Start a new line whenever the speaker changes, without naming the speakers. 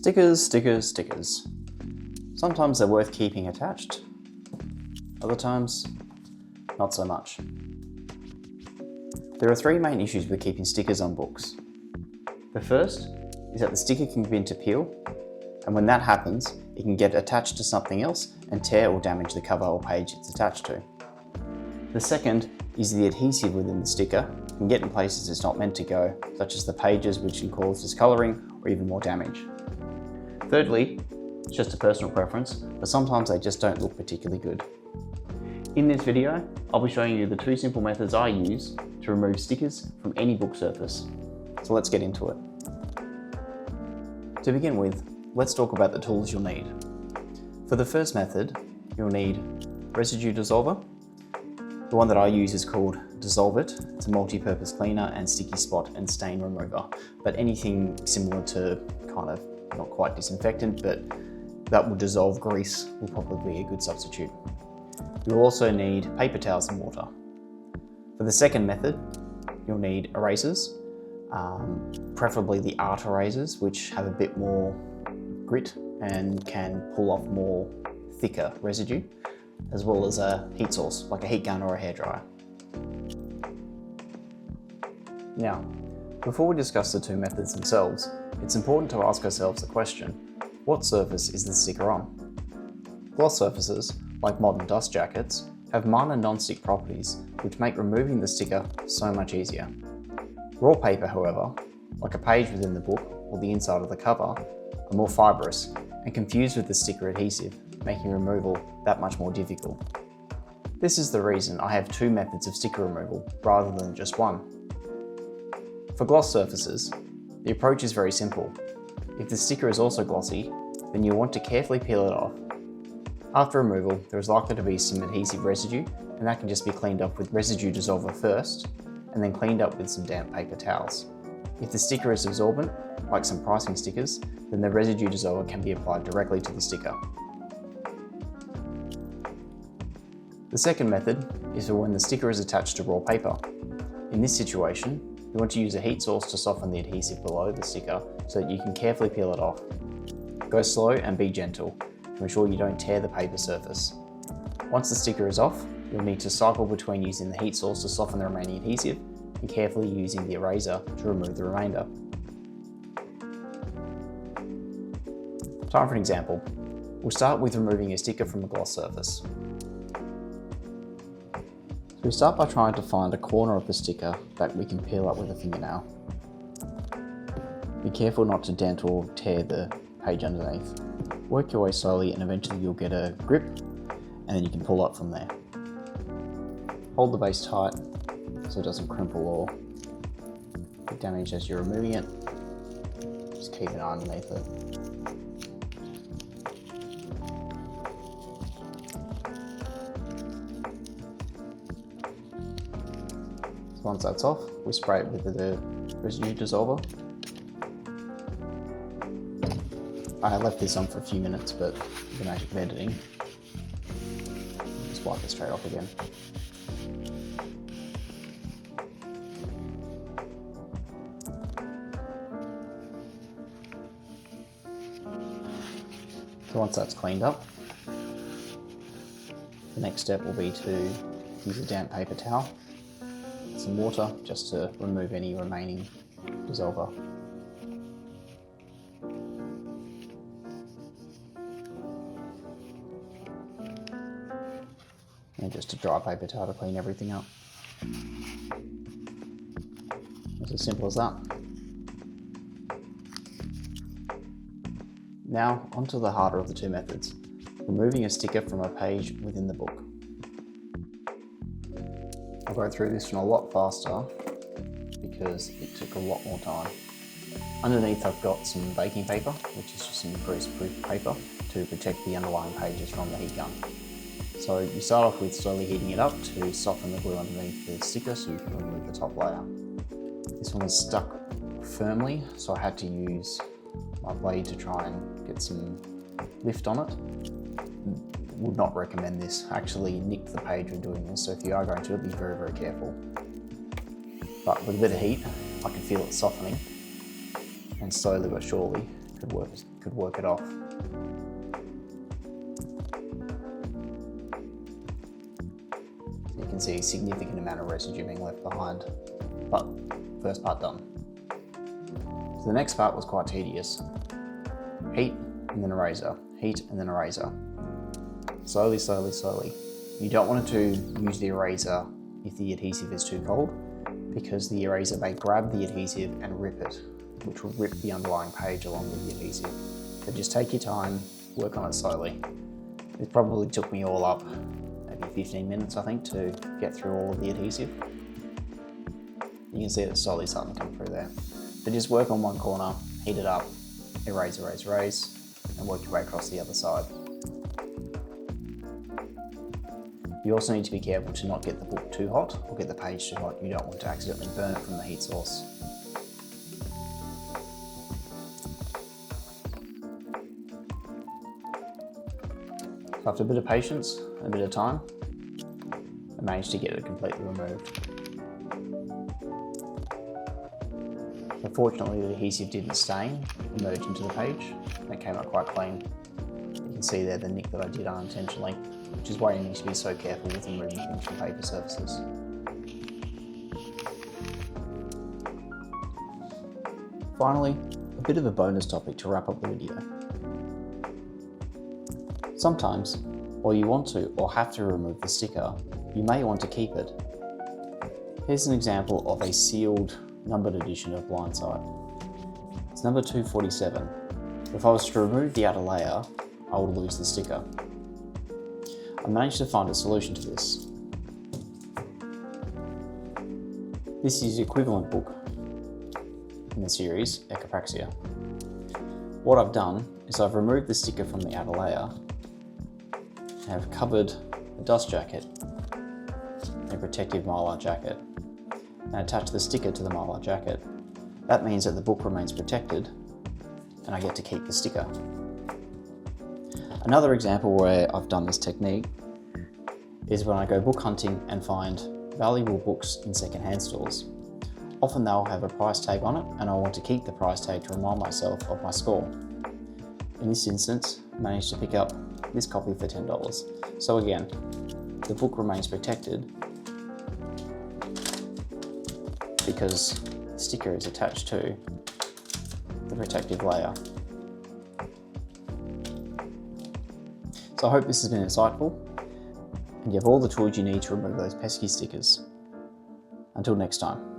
Stickers, stickers, stickers. Sometimes they're worth keeping attached, other times not so much. There are three main issues with keeping stickers on books. The first is that the sticker can begin to peel, and when that happens, it can get attached to something else and tear or damage the cover or page it's attached to. The second is the adhesive within the sticker can get in places it's not meant to go, such as the pages, which can cause discoloring or even more damage. Thirdly, it's just a personal preference, but sometimes they just don't look particularly good. In this video, I'll be showing you the two simple methods I use to remove stickers from any book surface. So let's get into it. To begin with, let's talk about the tools you'll need. For the first method, you'll need residue dissolver. The one that I use is called Dissolve It. It's a multi-purpose cleaner and sticky spot and stain remover, but anything similar to kind of not quite disinfectant, but that will dissolve grease will probably be a good substitute. You'll also need paper towels and water. For the second method, you'll need erasers, preferably the art erasers, which have a bit more grit and can pull off more thicker residue, as well as a heat source, like a heat gun or a hairdryer. Now, before we discuss the two methods themselves, it's important to ask ourselves the question, what surface is the sticker on? Gloss surfaces, like modern dust jackets, have minor non-stick properties which make removing the sticker so much easier. Raw paper, however, like a page within the book or the inside of the cover, are more fibrous and confused with the sticker adhesive, making removal that much more difficult. This is the reason I have two methods of sticker removal rather than just one. For gloss surfaces, the approach is very simple. If the sticker is also glossy, then you'll want to carefully peel it off. After removal, there is likely to be some adhesive residue, and that can just be cleaned up with residue dissolver first, and then cleaned up with some damp paper towels. If the sticker is absorbent, like some pricing stickers, then the residue dissolver can be applied directly to the sticker. The second method is for when the sticker is attached to raw paper. In this situation, you want to use a heat source to soften the adhesive below the sticker so that you can carefully peel it off. Go slow and be gentle to ensure you don't tear the paper surface. Once the sticker is off, you'll need to cycle between using the heat source to soften the remaining adhesive and carefully using the eraser to remove the remainder. Time for an example. We'll start with removing a sticker from a gloss surface. So we start by trying to find a corner of the sticker that we can peel up with a fingernail. Be careful not to dent or tear the page underneath. Work your way slowly and eventually you'll get a grip and then you can pull up from there. Hold the base tight so it doesn't crimple or get damaged as you're removing it. Just keep an eye underneath it. Once that's off, we spray it with the residue dissolver. I left this on for a few minutes, but the magic of editing, just wipe it straight off again. So once that's cleaned up, the next step will be to use a damp paper towel, some water just to remove any remaining dissolver. And just a dry paper towel to clean everything up. It's as simple as that. Now onto the harder of the two methods, removing a sticker from a page within the book. I'll go through this one a lot faster because it took a lot more time. Underneath I've got some baking paper, which is just some grease-proof paper to protect the underlying pages from the heat gun. So you start off with slowly heating it up to soften the glue underneath the sticker so you can remove the top layer. This one is stuck firmly, so I had to use my blade to try and get some lift on it. Would not recommend this. Actually nicked the page when doing this, so if you are going to, be very, very careful. But with a bit of heat, I can feel it softening, and slowly but surely could work it off. You can see a significant amount of residue being left behind, but first part done. So the next part was quite tedious. Heat and then eraser, heat and then eraser. Slowly, slowly, slowly. You don't want to use the eraser if the adhesive is too cold, because the eraser may grab the adhesive and rip it, which will rip the underlying page along with the adhesive. So just take your time, work on it slowly. It probably took me all up maybe 15 minutes, I think, to get through all of the adhesive. You can see it's slowly starting to come through there. So just work on one corner, heat it up, erase, erase, erase, and work your way across the other side. You also need to be careful to not get the book too hot or get the page too hot. You don't want to accidentally burn it from the heat source. So after a bit of patience and a bit of time, I managed to get it completely removed. Unfortunately, the adhesive didn't stain or merge into the page. It came out quite clean. You can see there the nick that I did unintentionally, which is why you need to be so careful with removing things from paper surfaces. Finally, a bit of a bonus topic to wrap up the video. Sometimes, while you want to or have to remove the sticker, you may want to keep it. Here's an example of a sealed numbered edition of Blindside. It's number 247. If I was to remove the outer layer, I would lose the sticker. I managed to find a solution to this. This is the equivalent book in the series, Ecopraxia. What I've done is I've removed the sticker from the outer layer and have covered a dust jacket, a protective mylar jacket, and attach the sticker to the mylar jacket. That means that the book remains protected and I get to keep the sticker. Another example where I've done this technique is when I go book hunting and find valuable books in secondhand stores. Often they'll have a price tag on it and I want to keep the price tag to remind myself of my score. In this instance, I managed to pick up this copy for $10. So again, the book remains protected because the sticker is attached to the protective layer. So I hope this has been insightful and you have all the tools you need to remove those pesky stickers. Until next time.